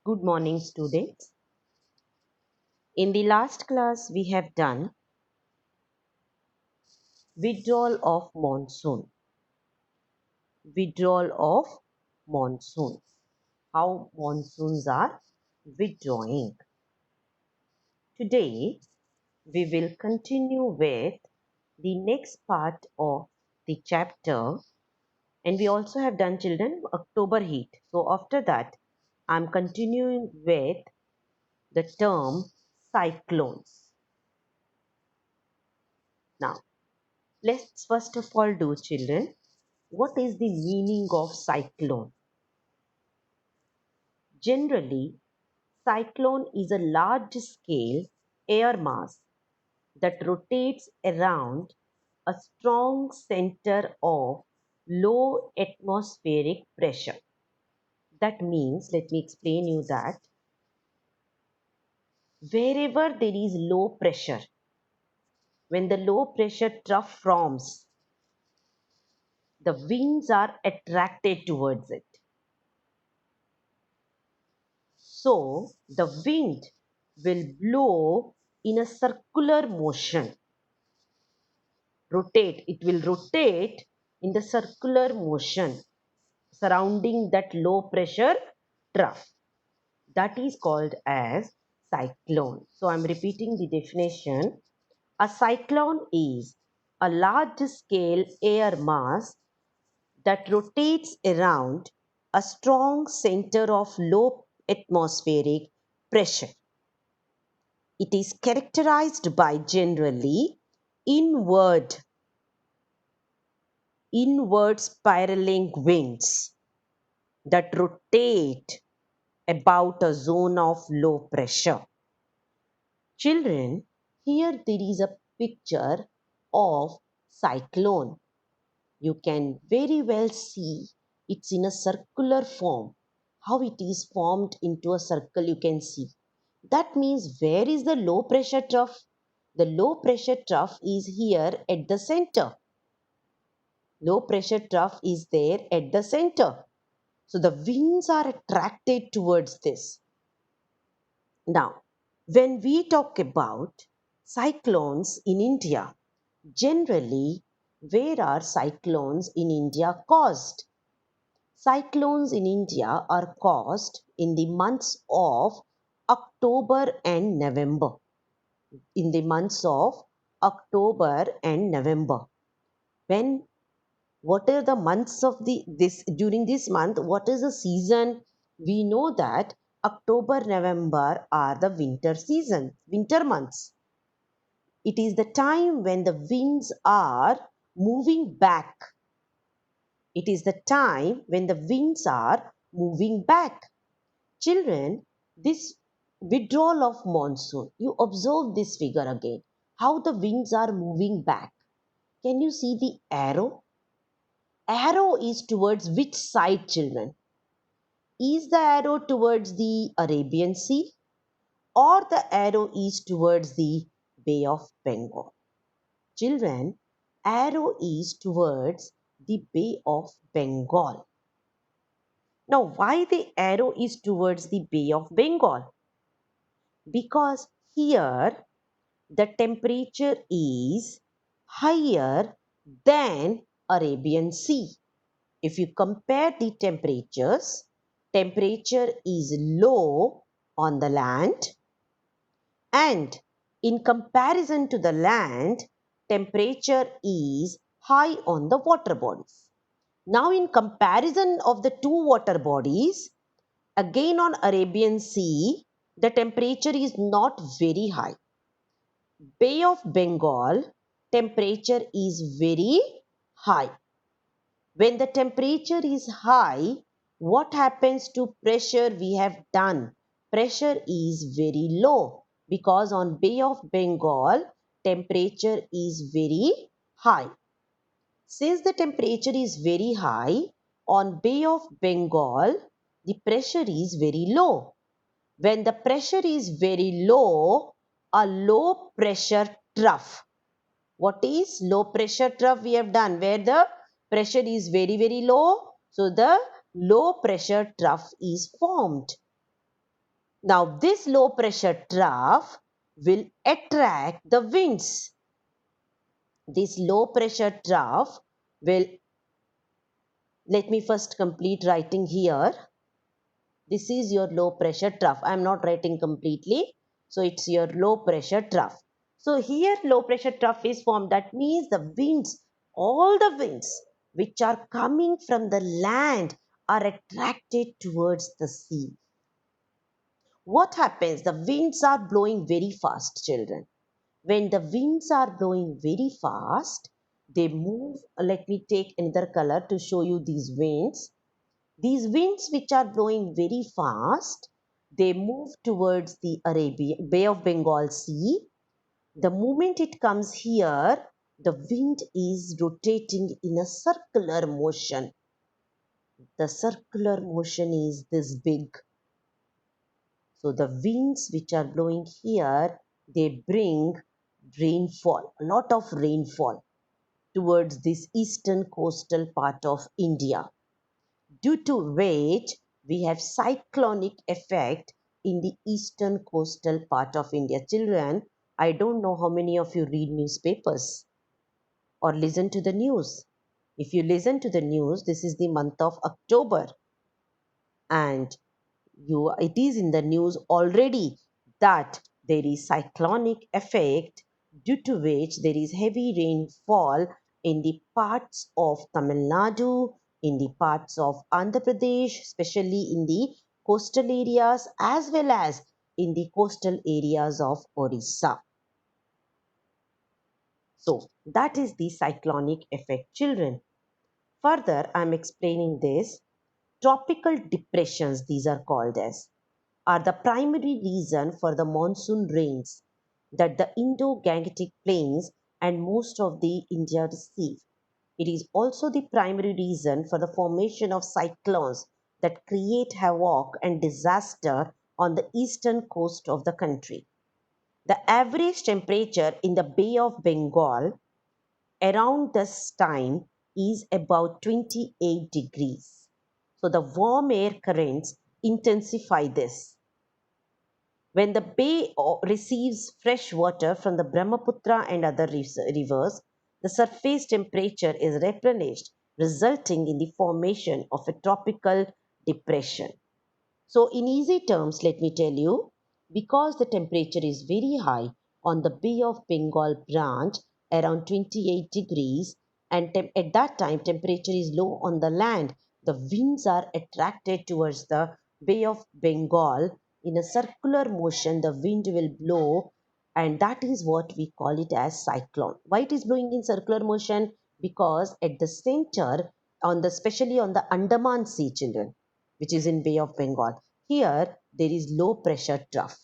Good morning, students. In the last class, we have done withdrawal of monsoon. Withdrawal of monsoon. How monsoons are withdrawing. Today, we will continue with the next part of the chapter. And we also have done, children, October heat. So after that, I'm continuing with the term cyclones. Now, let's first of all do, children, what is the meaning of cyclone? Generally, cyclone is a large-scale air mass that rotates around a strong center of low atmospheric pressure. That means, let me explain you that wherever there is low pressure, when the low pressure trough forms, the winds are attracted towards it. So the wind will blow in a circular motion. It will rotate in the circular motion surrounding that low pressure trough. That is called as cyclone. So I'm repeating the definition. A cyclone is a large scale air mass that rotates around a strong center of low atmospheric pressure. It is characterized by generally inward spiraling winds that rotate about a zone of low pressure. Children, here there is a picture of cyclone. You can very well see it's in a circular form. How it is formed into a circle, you can see. That means where is the low pressure trough? The low pressure trough is here at the center. Low pressure trough is there at the center. So the winds are attracted towards this. Now, when we talk about cyclones in India, generally, where are cyclones in India caused? Cyclones in India are caused in the months of October and November. In the months of October and November. What are the months of during this month? What is the season? We know that October, November are the winter months. It is the time when the winds are moving back. It is the time when the winds are moving back. Children, this withdrawal of monsoon, you observe this figure again, how the winds are moving back. Can you see the arrow? Arrow is towards which side, children? Is the arrow towards the Arabian Sea or the arrow is towards the Bay of Bengal? Children, arrow is towards the Bay of Bengal. Now, why the arrow is towards the Bay of Bengal? Because here the temperature is higher than Arabian Sea. If you compare the temperatures, temperature is low on the land and in comparison to the land, temperature is high on the water bodies. Now in comparison of the two water bodies, again on Arabian Sea, the temperature is not very high. Bay of Bengal, temperature is very high. When the temperature is high, what happens to pressure? We have done. Pressure is very low because on Bay of Bengal, temperature is very high. Since the temperature is very high, on Bay of Bengal, the pressure is very low. When the pressure is very low, a low pressure trough. What is low pressure trough? We have done where the pressure is very, very low. So the low pressure trough is formed. Now this low pressure trough will attract the winds. This low pressure trough will, let me first complete writing here. This is your low pressure trough. I am not writing completely. So it's your low pressure trough. So here low pressure trough is formed. That means the winds, all the winds which are coming from the land are attracted towards the sea. What happens? The winds are blowing very fast, children. When the winds are blowing very fast, they move. Let me take another color to show you these winds. These winds which are blowing very fast, they move towards the Arabian Bay of Bengal Sea. The moment it comes here, the wind is rotating in a circular motion. The circular motion is this big. So the winds which are blowing here, they bring rainfall, a lot of rainfall towards this eastern coastal part of India, due to which we have cyclonic effect in the eastern coastal part of India. Children, I don't know how many of you read newspapers or listen to the news. If you listen to the news, this is the month of October, and it is in the news already that there is cyclonic effect, due to which there is heavy rainfall in the parts of Tamil Nadu, in the parts of Andhra Pradesh, especially in the coastal areas, as well as in the coastal areas of Orissa. So that is the cyclonic effect, children. Further, I am explaining this. Tropical depressions, these are called as, are the primary reason for the monsoon rains that the Indo-Gangetic plains and most of the India receive. It is also the primary reason for the formation of cyclones that create havoc and disaster on the eastern coast of the country. The average temperature in the Bay of Bengal around this time is about 28 degrees. So the warm air currents intensify this. When the bay receives fresh water from the Brahmaputra and other rivers, the surface temperature is replenished, resulting in the formation of a tropical depression. So, in easy terms, let me tell you, because the temperature is very high on the Bay of Bengal branch, around 28 degrees, and at that time temperature is low on the land, the winds are attracted towards the Bay of Bengal. In a circular motion, the wind will blow, and that is what we call it as cyclone. Why it is blowing in circular motion? Because at the center, especially on the Andaman Sea, children, which is in Bay of Bengal, here there is low pressure trough.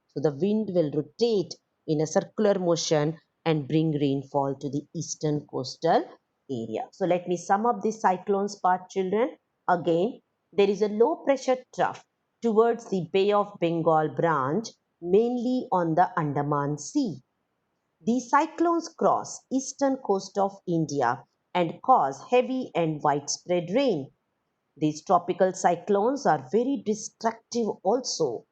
So the wind will rotate in a circular motion and bring rainfall to the eastern coastal area. So let me sum up this cyclones part, children. Again, there is a low pressure trough towards the Bay of Bengal branch, mainly on the Andaman Sea. These cyclones cross eastern coast of India and cause heavy and widespread rain. These tropical cyclones are very destructive also.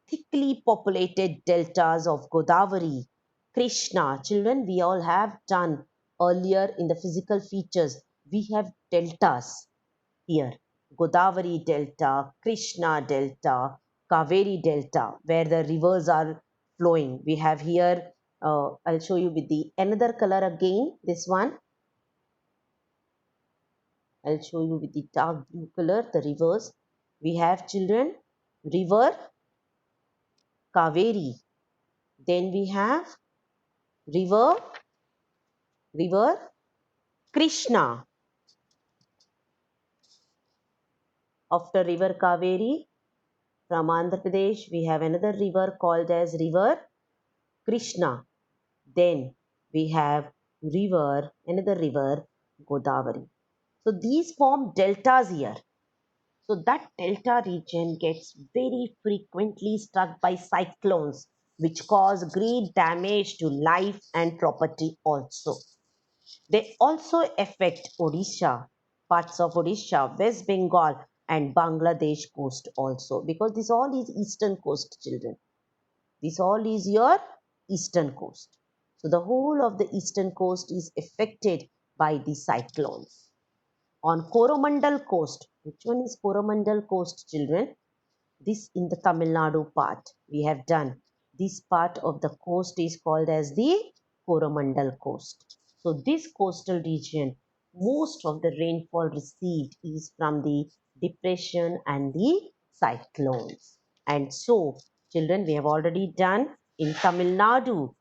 Thickly populated deltas of Godavari, Krishna. Children, we all have done earlier in the physical features. We have deltas here. Godavari Delta, Krishna Delta, Kaveri Delta, where the rivers are flowing. We have here, I'll show you with the another color again, this one. I'll show you with the dark blue color, the rivers. We have, children, river Kaveri. Then we have river, river Krishna. After river Kaveri, from Andhra Pradesh, we have another river called as river Krishna. Then we have another river Godavari. So these form deltas here. So that delta region gets very frequently struck by cyclones, which cause great damage to life and property also. They also affect Odisha, parts of Odisha, West Bengal, and Bangladesh coast also, because this all is eastern coast, children. This all is your eastern coast. So the whole of the eastern coast is affected by the cyclones. On Coromandel coast, which one is Coromandel coast, children? This in the Tamil Nadu part we have done. This part of the coast is called as the Coromandel coast. So this coastal region, most of the rainfall received is from the depression and the cyclones. And so, children, we have already done in Tamil Nadu,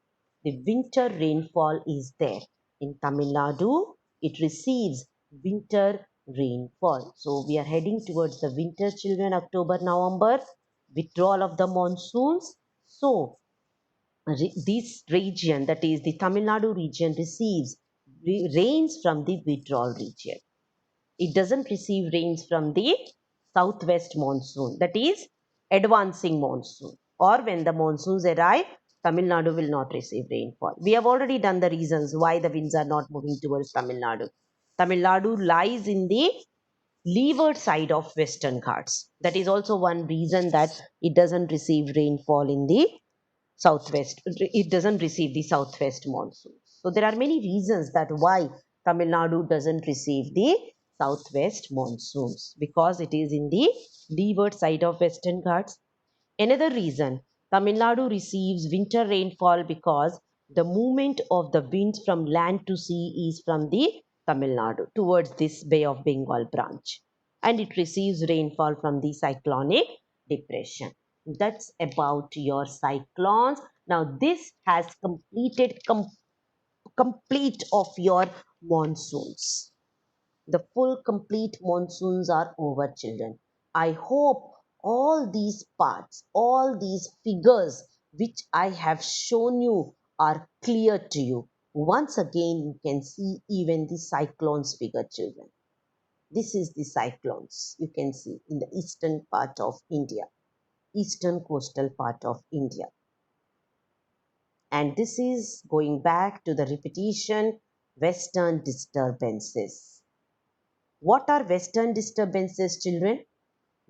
the winter rainfall is there. In Tamil Nadu, it receives winter rainfall. So we are heading towards the winter, children, October, November, withdrawal of the monsoons. So this region, that is the Tamil Nadu region, receives rains from the withdrawal region. It doesn't receive rains from the southwest monsoon, that is advancing monsoon. Or when the monsoons arrive, Tamil Nadu will not receive rainfall. We have already done the reasons why the winds are not moving towards Tamil Nadu. Tamil Nadu lies in the leeward side of Western Ghats. That is also one reason that it doesn't receive rainfall in the southwest. It doesn't receive the southwest monsoon. So there are many reasons that why Tamil Nadu doesn't receive the southwest monsoons, because it is in the leeward side of Western Ghats. Another reason, Tamil Nadu receives winter rainfall because the movement of the winds from land to sea is from the Tamil Nadu towards this Bay of Bengal branch, and it receives rainfall from the cyclonic depression. That's about your cyclones. Now this has completed complete of your monsoons. The full complete monsoons are over, children. I hope all these parts, all these figures which I have shown you are clear to you. Once again, you can see even the cyclones figure, children. This is the cyclones you can see in the eastern part of India, eastern coastal part of India. And this is going back to the repetition, western disturbances. What are western disturbances, children?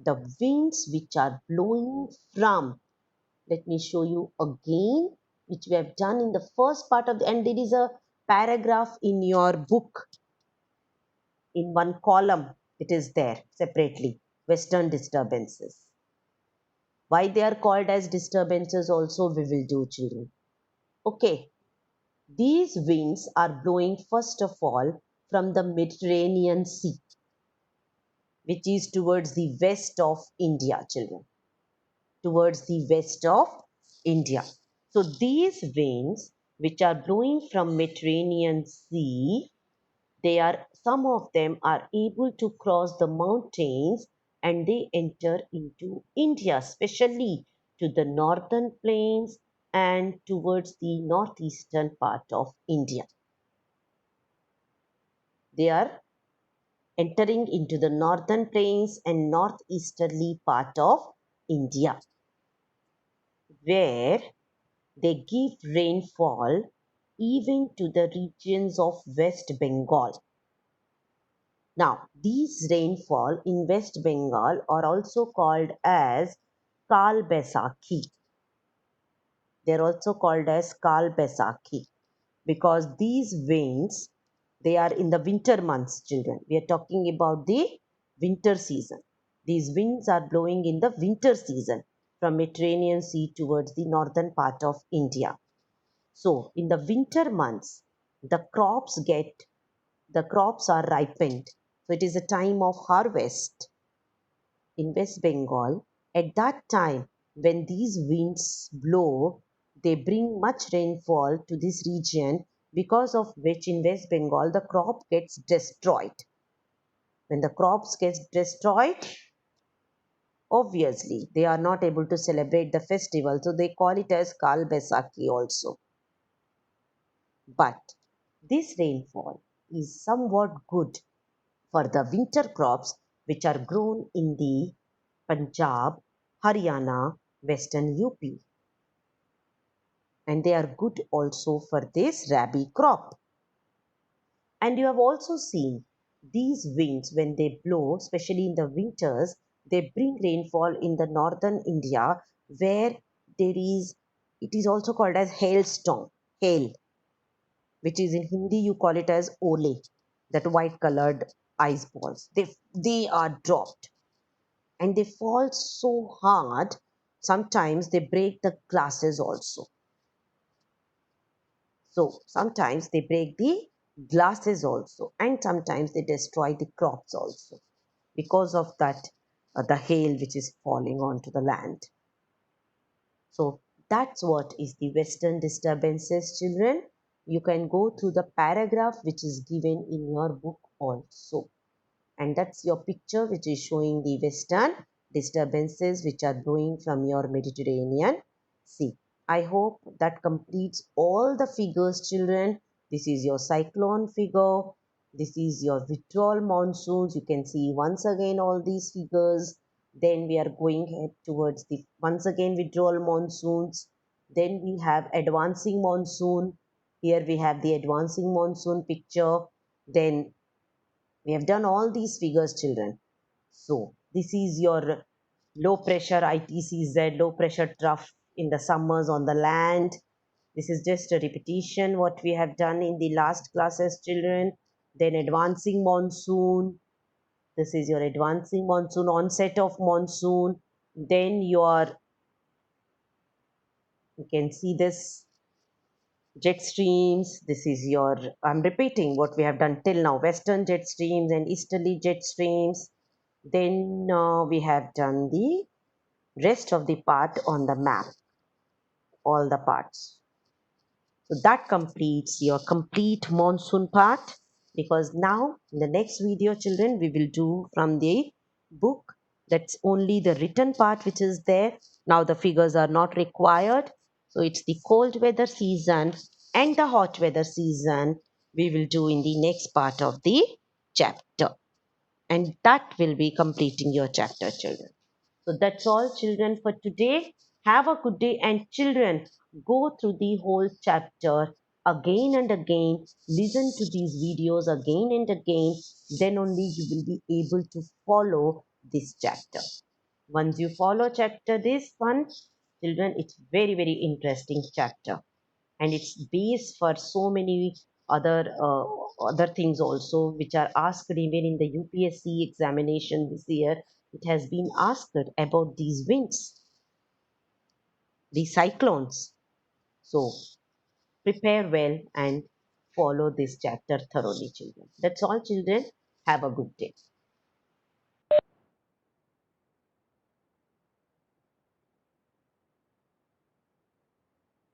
The winds which are blowing from, let me show you again, which we have done in the first part of the, and there is a paragraph in your book, in one column, it is there separately, western disturbances. Why they are called as disturbances also we will do, children. Okay, these winds are blowing first of all from the Mediterranean Sea, which is towards the west of India, children, towards the west of India. So these winds which are blowing from Mediterranean Sea, they are, some of them are able to cross the mountains and they enter into India, especially to the northern plains and towards the northeastern part of India. They are entering into the northern plains and northeasterly part of India, where they give rainfall even to the regions of West Bengal. Now, these rainfall in West Bengal are also called as Kal Baisakhi. They are also called as Kal Baisakhi because these winds, they are in the winter months, children. We are talking about the winter season. These winds are blowing in the winter season from Mediterranean Sea towards the northern part of India. So in the winter months, the crops are ripened. So it is a time of harvest in West Bengal. At that time, when these winds blow, they bring much rainfall to this region, because of which in West Bengal the crop gets destroyed. When the crops get destroyed, obviously they are not able to celebrate the festival, so they call it as Kal Baisakhi also. But this rainfall is somewhat good for the winter crops which are grown in the Punjab, Haryana, Western UP. And they are good also for this rabi crop. And you have also seen These winds, when they blow, especially in the winters, they bring rainfall in the northern India, where there is, it is also called as hailstorm, hail, which is in Hindi you call it as ole, that white colored ice balls. They are dropped and they fall so hard, sometimes they break the glasses also. So sometimes they break the glasses also, and sometimes they destroy the crops also because of that, the hail which is falling onto the land. So that's what is the Western disturbances, children. You can go through the paragraph which is given in your book also. And that's your picture which is showing the Western disturbances which are blowing from your Mediterranean Sea. I hope that completes all the figures, children. This is your cyclone figure. This is your withdrawal monsoons. You can see once again all these figures. Then we are going ahead towards the once again withdrawal monsoons. Then we have advancing monsoon. Here we have the advancing monsoon picture. Then we have done all these figures, children. So this is your low pressure ITCZ, low pressure trough in the summers on the land. This is just a repetition what we have done in the last classes, children. Then advancing monsoon. This is your advancing monsoon, onset of monsoon. Then your, you can see this jet streams. This is your, I'm repeating what we have done till now, western jet streams and easterly jet streams. Then we have done the rest of the part on the map, all the parts. So that completes your complete monsoon part, because now in the next video, children, we will do from the book. That's only the written part which is there. Now the figures are not required. So it's the cold weather season and the hot weather season we will do in the next part of the chapter. And that will be completing your chapter, children. So that's all, children, for today. Have a good day, and children, go through the whole chapter again and again. Listen to these videos again and again. Then only you will be able to follow this chapter. Once you follow chapter this one, children, it's very interesting chapter, and it's base for so many other things also which are asked even in the UPSC examination this year. It has been asked about these winds, these cyclones. So prepare well and follow this chapter thoroughly, children. That's all, children. Have a good day.